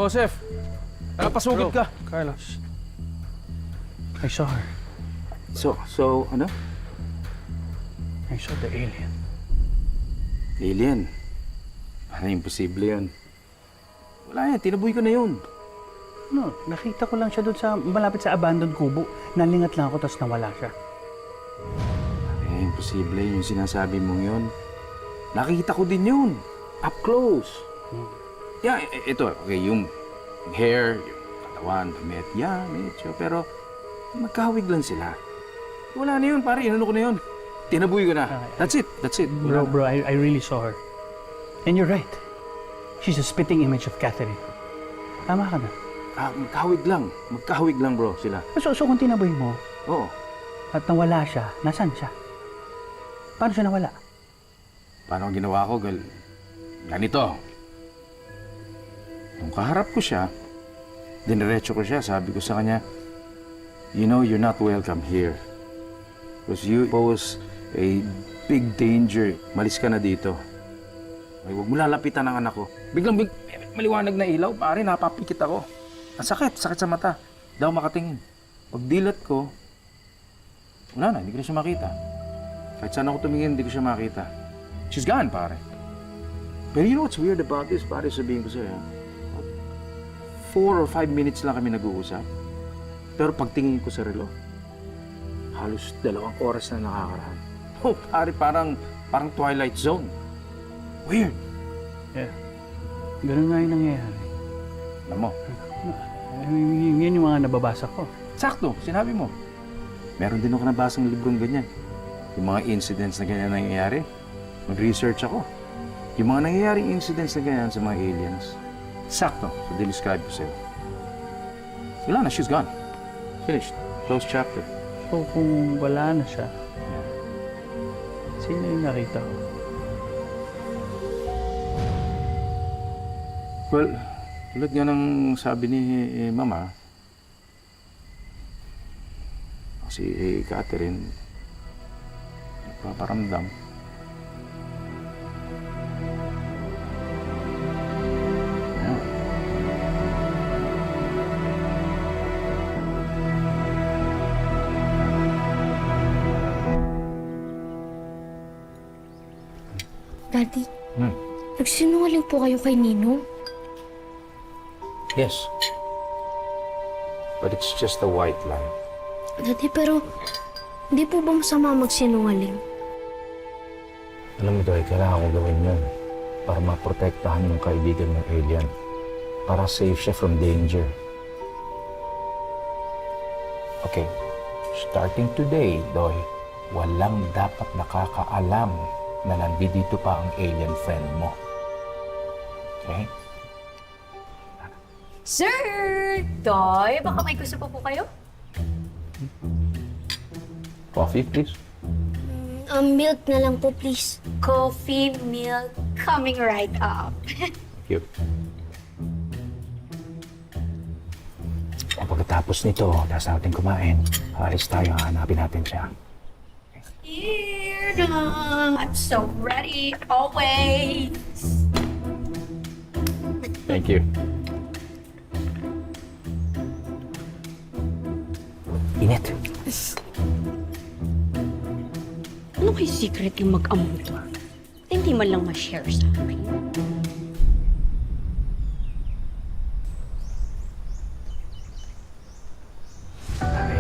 Joseph, nakapasugod ka. Carlos. I saw her. So, ano? I saw the alien. Alien. Ano, imposible yun. Wala yan, tinaboy ko na yun. No, nakita ko lang siya doon sa malapit sa abandoned kubo. Nalingat lang ako tapos nawala siya. Imposible yung sinasabi mong yun. Nakita ko din yun. Up close. Yeah, ito, okay, yung hair, yung katawan, damit, yeah, medyo, pero magkahawig lang sila. Wala na yun, pare, inano ko na yun. Tinaboy ko na. That's it. Bro, I really saw her. And you're right. She's a spitting image of Catherine. Tama ka na. Magkahawig lang, bro, sila. So kung tinaboy mo, Oo. at nawala siya, nasan siya? Paano siya nawala? Paano ang ginawa ko, gal? Ganito. Nung kaharap ko siya, diniretso ko siya, sabi ko sa kanya, you know, you're not welcome here. Because you pose a big danger. Malis ka na dito. Ay, huwag mo lalapitan ang anak ko. Biglang maliwanag na ilaw, pare, napapikit ako. Ang sakit sa mata. Di ako makatingin. Pag dilat ko, wala na, hindi ko na siya makita. Kahit saan ako tumingin, hindi ko siya makita. She's gone, pare. Pero you know what's weird about this, pare, sabihin ko sa'yo, 4 or 5 minutes lang kami nag-uusap. Pero pagtingin ko sa relo, halos 2 oras na nakakaraan. Oh, pare, parang Twilight Zone. Weird. Yeah. Ganun nga yung nangyayari. Alam mo, Yan yung mga nababasa ko. sakto, sinabi mo. Meron din ako nabasang librong ganyan. Yung mga incidents na ganyan nangyayari. Mag-research ako. Yung mga nangyayaring incidents na ganyan sa mga aliens. Sakto, so describe ko sa'yo. Wala na, she's gone. Finished. Close chapter. So kung wala na siya, sino yung nakita ko? Well, tulad nga ng sabi ni Mama, si Catherine, nagpaparamdam. Yeah. Daddy, nagsinungaling po kayo kay Ninong? Yes. But it's just a white lie. Daddy, pero hindi po ba masama magsinungaling? Alam mo, Doy, kailangan ko gawin yun para maprotektahan yung kaibigan ng alien. Para safe siya from danger. Okay, starting today, Doy, walang dapat nakakaalam na nandito pa ang alien friend mo. Okay? Sir! Doy, baka may gusto po kayo? Coffee, please. Milk na lang po, please. Coffee, milk, coming right up. Cute. Pagkatapos nito, tapos natin kumain, alis tayo, hanapin natin siya. Here na! I'm so ready, always! Thank you. Init. Ano kay secret yung mag-amo to? Hindi man lang ma-share sa akin.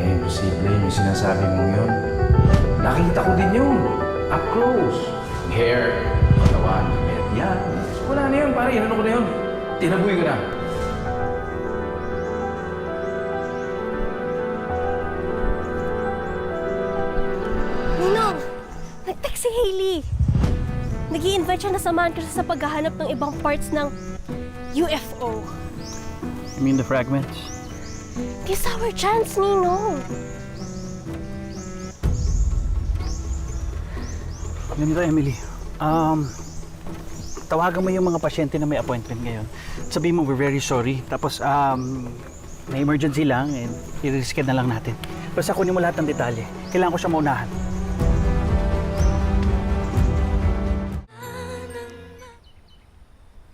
Imposible yung sinasabi mo yun. Nakita ko din yun. Up close. Hair, katawan, damit. Yan. Wala na yun, pare. Inano ko na yun. Tinaboy ko na. Ninong! Nag-text si Hailey. Nag-i-invite siya na samahan ka sa paghahanap ng ibang parts ng UFO. You mean the fragments? It's our chance, Ninong. Ganito, Emily. Tawagan mo yung mga pasyente na may appointment ngayon. Sabihin mo, we're very sorry. Tapos, may emergency lang and i-risked na lang natin. Basta kunin mo lahat ng detalye. Kailangan ko siya maunahan.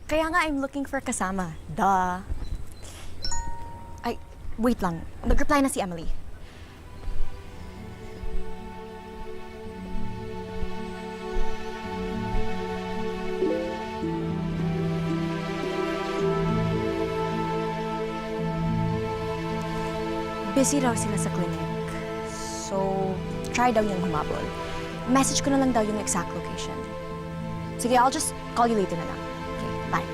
Kaya nga I'm looking for kasama. Duh. Wait lang. Nag-reply na si Emily. Busy raw sila sa clinic. So, try daw niyang humabol. Message ko na lang daw yung exact location. Sige, I'll just call you later na lang. Okay, bye.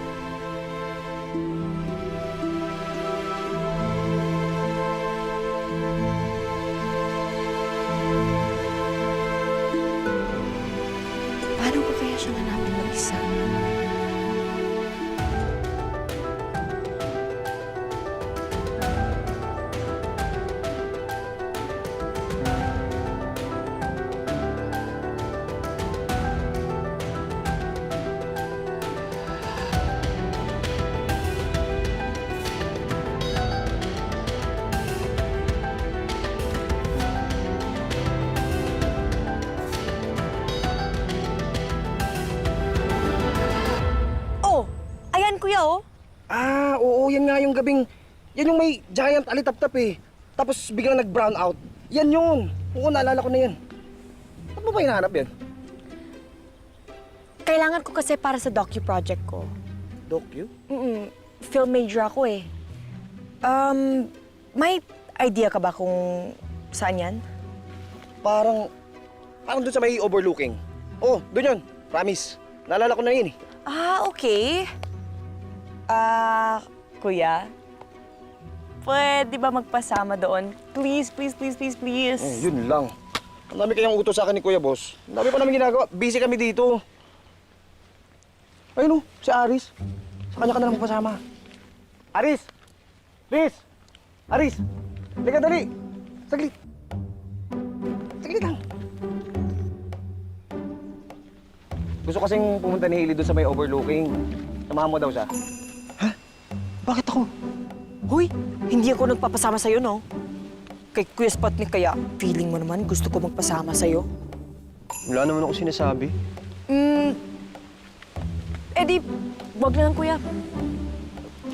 Paano ko kaya siya hanapin mag-isa? Oh, ayan kuya oh. Ah, oo, yan nga yung gabing... Yan yung may giant alitap-tap eh. Tapos biglang nag-brown out. Yan yun. Oo, naalala ko na yan. Ba't mo ba hinahanap yan? Kailangan ko kasi para sa docu-project ko. Docu? Film major ako eh. May idea ka ba kung saan yan? Parang doon sa may overlooking. Oh, doon yun. Promise. Naalala ko na yun eh. Ah, okay. Kuya, pwede ba magpasama doon? Please, please, please, please, please. Yun lang. Ang dami kayang utos sa akin ni Kuya Boss. Ang dami pa namin ginagawa. Busy kami dito. Ayun oh, si Aris. Sa kanya ka na lang magpasama. Aris! Please! Aris! Halika dali! Saglit! Saglit lang. Gusto kasing pumunta ni Hailey doon sa may overlooking. Samahan mo daw siya. Bakit ako? Hoy, hindi ako nagpapasama sa'yo, no? Kay Kuya Sputnik kaya, feeling mo naman gusto ko magpasama sa'yo. Wala naman ako sinasabi. Di, wag na lang, Kuya.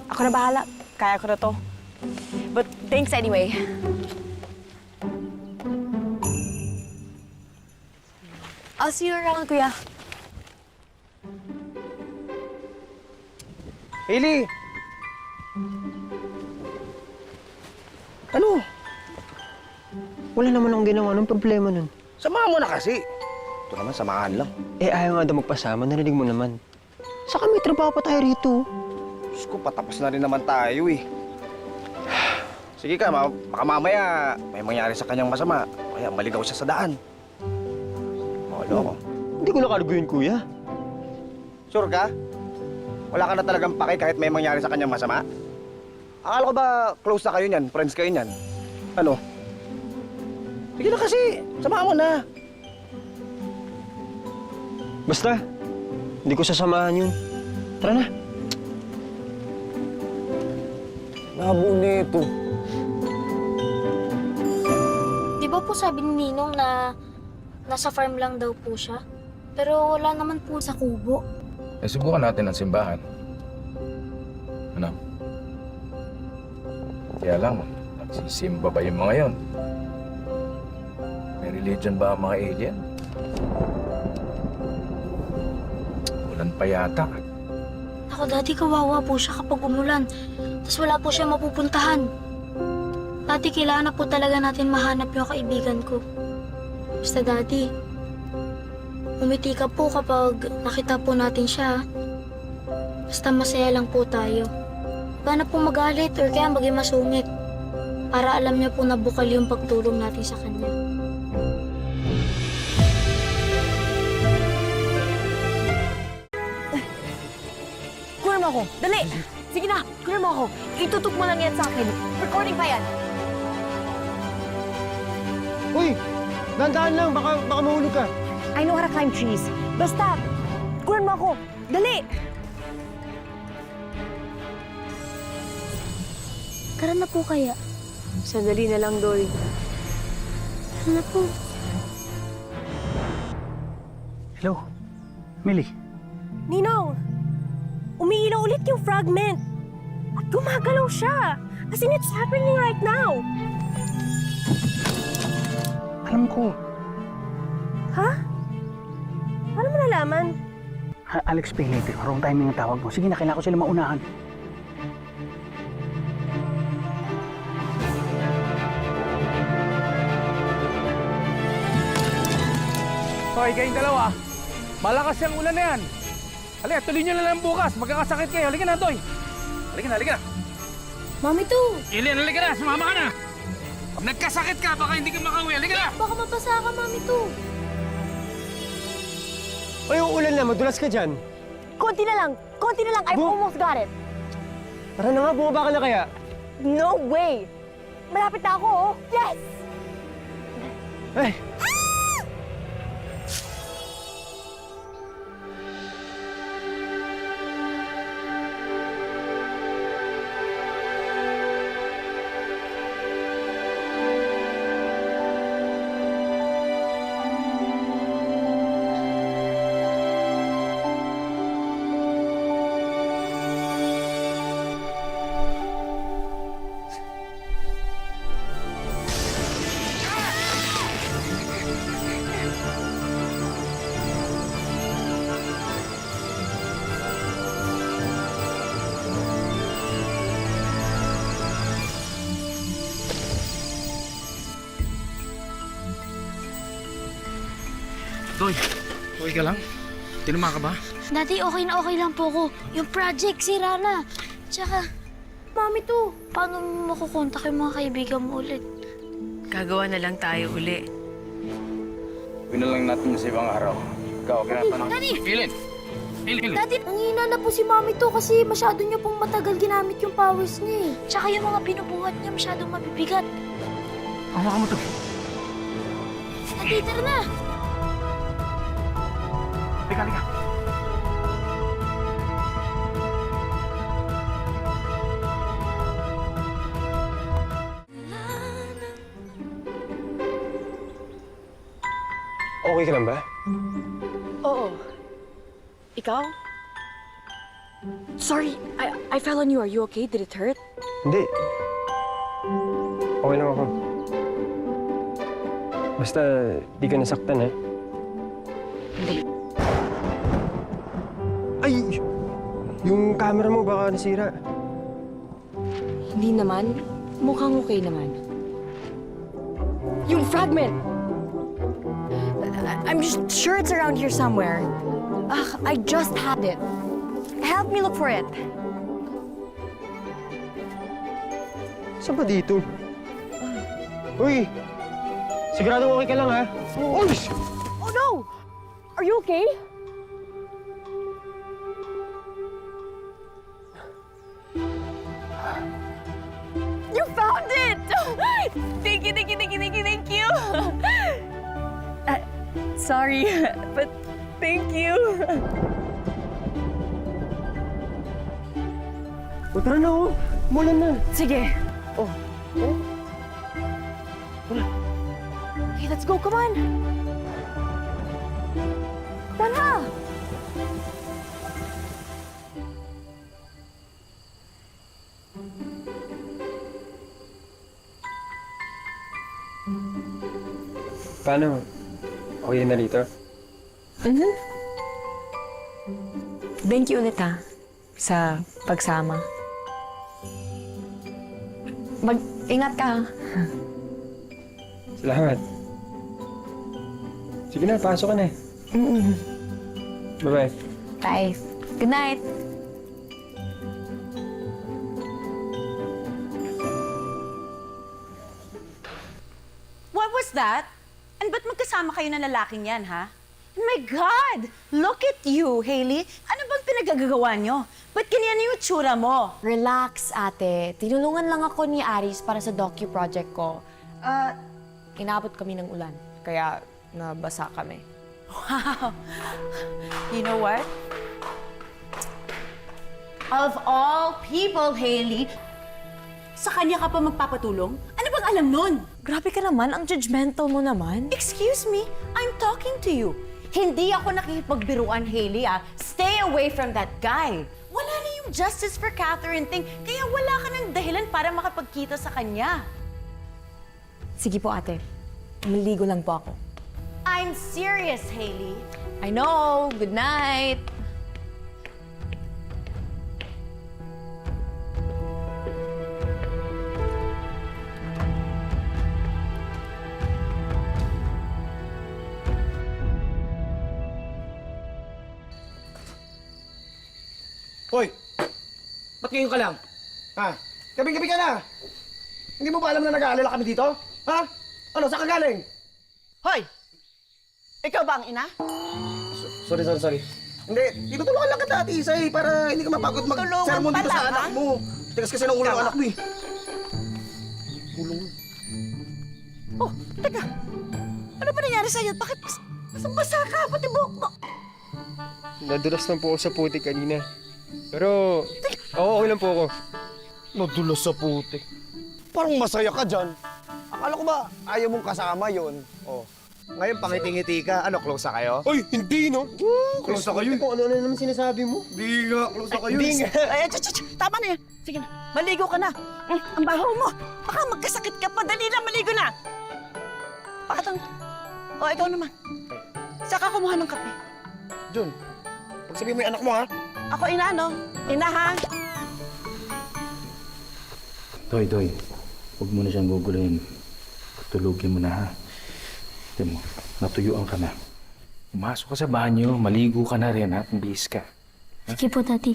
Ako na bahala. Kaya ko na to. But thanks anyway. I'll see you around, Kuya. Hailey! Ano? Wala naman akong ginawa. Anong problema nun? Samahan mo na kasi. Ito naman, samahan lang. Eh, ayaw nga daw magpasama. Narinig mo naman. Saka may trabaho pa tayo rito. Diyos ko, patapos na rin naman tayo eh. Sige ka, baka mamaya may mangyari sa kanyang masama. Kaya maligaw siya sa daan. Wala ko. Hindi ko nakargo yun, kuya. Sure ka? Wala ka na talagang pake kahit may mangyari sa kanyang masama? Akala ko ba close na kayo niyan? Friends kayo niyan? Ano? Sige na kasi, samahan mo na. Basta, hindi ko sasamahan yun. Tara na. Labo nito. Di ba po sabi ni Ninong na nasa farm lang daw po siya? Pero wala naman po sa kubo. Eh, subukan natin ang simbahan. Ano? Kaya lang, nagsisimba ba yung mga yon? May religion ba ang mga alien? Ulan pa yata. Ako, Daddy, kawawa po siya kapag umulan. Tapos wala po siya mapupuntahan. Daddy, kailangan na po talaga natin mahanap yung kaibigan ko. Basta, Daddy, umiti ka po kapag nakita po natin siya. Basta masaya lang po tayo. Huwag na po magalit or kaya maging masungit. Para alam niya po na bukal yung pagtulong natin sa kanya. Kunin mo ako. Dali! Sige na, kunin mo ako. Itutok mo lang yan sa akin. Recording pa yan. Uy! Dahan-dahan lang. Baka mahulog ka. I know how to climb trees. Basta, kunin mo ako. Dali! Tara na po kaya. Sandali na lang, Doy. Tara na po. Hello? Millie? Ninong, umiilaw ulit yung fragment. At gumagalaw siya. As in, it's happening right now. Alam ko. Ha? Paano mo nalaman? Alex, pay later. Wrong timing ang tawag mo. Sige na, kailangan ko sila maunahan. Hoy, kayong dalawa. Malakas yung ulan na yan. Halika, tuloy nyo na lang bukas. Magkakasakit kayo. Halika na, Toy. Halika na, halika na. Mami to, Ilian, halika na. Sumama ka na. Pag nagkasakit ka, baka hindi ka makauwi. Halika na. baka mapasa ka, Mami to. Ay, uulan na. Madulas ka dyan. Konti na lang. Konti na lang. I've almost got it. Tara na nga, bumaba ka na kaya. No way! Malapit na ako, oh. Yes! Ay, Toy, okay ka lang? Tinuma ka ba? Daddy, okay na okay lang po ako. Yung project, sira na. Tsaka, Mami to, paano mo makukontak yung mga kaibigan mo ulit? Gagawa na lang tayo uli. Gawin na lang natin sa ibang araw. Ikaw, okay na pa na. Daddy! Ilin! Ilin! Daddy, nangihina na po si Mami to kasi masyado niya pong matagal ginamit yung powers niya eh. Tsaka yung mga binubuhat niya masyadong mabibigat. Hawakan mo to. Daddy, tara na! Halika, halika. okay ka lang ba? Oo. Ikaw? Sorry, I fell on you. Are you okay? Did it hurt? Hindi. Okay lang ako. Basta, di ka nasaktan, ha? Hindi. Ay! Yung camera mo baka nasira. Hindi naman. Mukhang okay naman. Yung fragment! I'm just sure it's around here somewhere. I just had it. Help me look for it. Saan ba dito? Uy! Sigurado okay ka lang, ha? Uy! Oh no! Are you okay? You found it! Thank you, thank you, thank you, thank you, thank you! Sorry, but thank you. O, tara na, oh. Umulan na. Sige. Okay, let's go. Come on. Tara! Paano? Okay na dito? Thank you ulit, ha? Sa pagsama. Mag-ingat ka, ha? Salamat. Sige na, pasok ka na. Bye-bye. Bye. Good night. What was that? And ba't magkasama kayo ng lalaking yan, ha? Oh my God! Look at you, Hailey. Ano bang pinagagagawa nyo? Ba't ganyan yung itsura mo? Relax, ate. Tinulungan lang ako ni Aris para sa docu-project ko. Inabot kami ng ulan, kaya nabasa kami. Wow! You know what? Of all people, Hailey, sa kanya ka pa magpapatulong? Ano bang alam nun? Grabe ka naman, ang judgmental mo naman. Excuse me, I'm talking to you. Hindi ako nakikipagbiruan, Hailey, ah. Stay away from that guy. Wala na yung yung justice for Catherine thing, kaya wala ka ng dahilan para makapagkita sa kanya. Sige po, ate. Maligo lang po ako. I'm serious, Hailey. I know. Good night. Hoy! Ba't ngayon ka lang? Ha? Gabi-gabi ka na! Hindi mo ba alam na nag-aalala kami dito? Ha? Ano, saan ka galing? Hoy! Ikaw ba ang ina? Sorry. Hindi, tinutulungan lang kita, Ate Isay, para hindi ka mapagod mag-sermon dito sa anak mo. Tigas kasi ng ulo ng anak mo eh. Oh, teka. Ano ba nangyari sa'yo? Bakit basang-basa ka? Pati buhok mo. Nadulas lang po ako sa putik kanina. Pero, okay lang po ako. Nadulas sa putik. Parang masaya ka dyan. Akala ko ba ayaw mong kasama yon? Oh. Ngayon pangiti-ngiti ka. Ano, close na kayo? Ay, hindi no? Close na kayo. Kung ano-ano naman sinasabi mo. Hindi nga, close na kayo. Hindi nga. Ay, tama na yan. Sige na, maligo ka na. Ang baho mo. Baka magkasakit ka pa. Dali na, maligo na. Bakit ang... O, ikaw naman. Saka kumuha ng kape. Jun, pagsabihin mo yung anak mo, ha? Ako ina, no? Ina, ha? Toy, huwag mo na siyang guguluhin. Tulugin mo na, ha? Tignan mo, natuyuan ka na. Pumasok ka sa banyo, maligo ka na rin, ha? Bihis ka. Sige po, Daddy.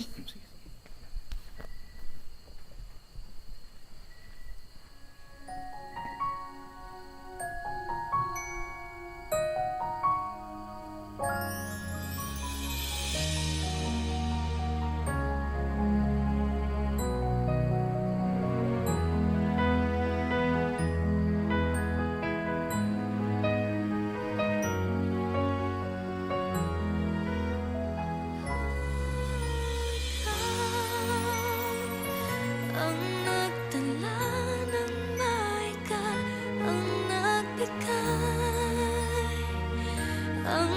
Ang nagtala ng maika, ang nagbigay, ang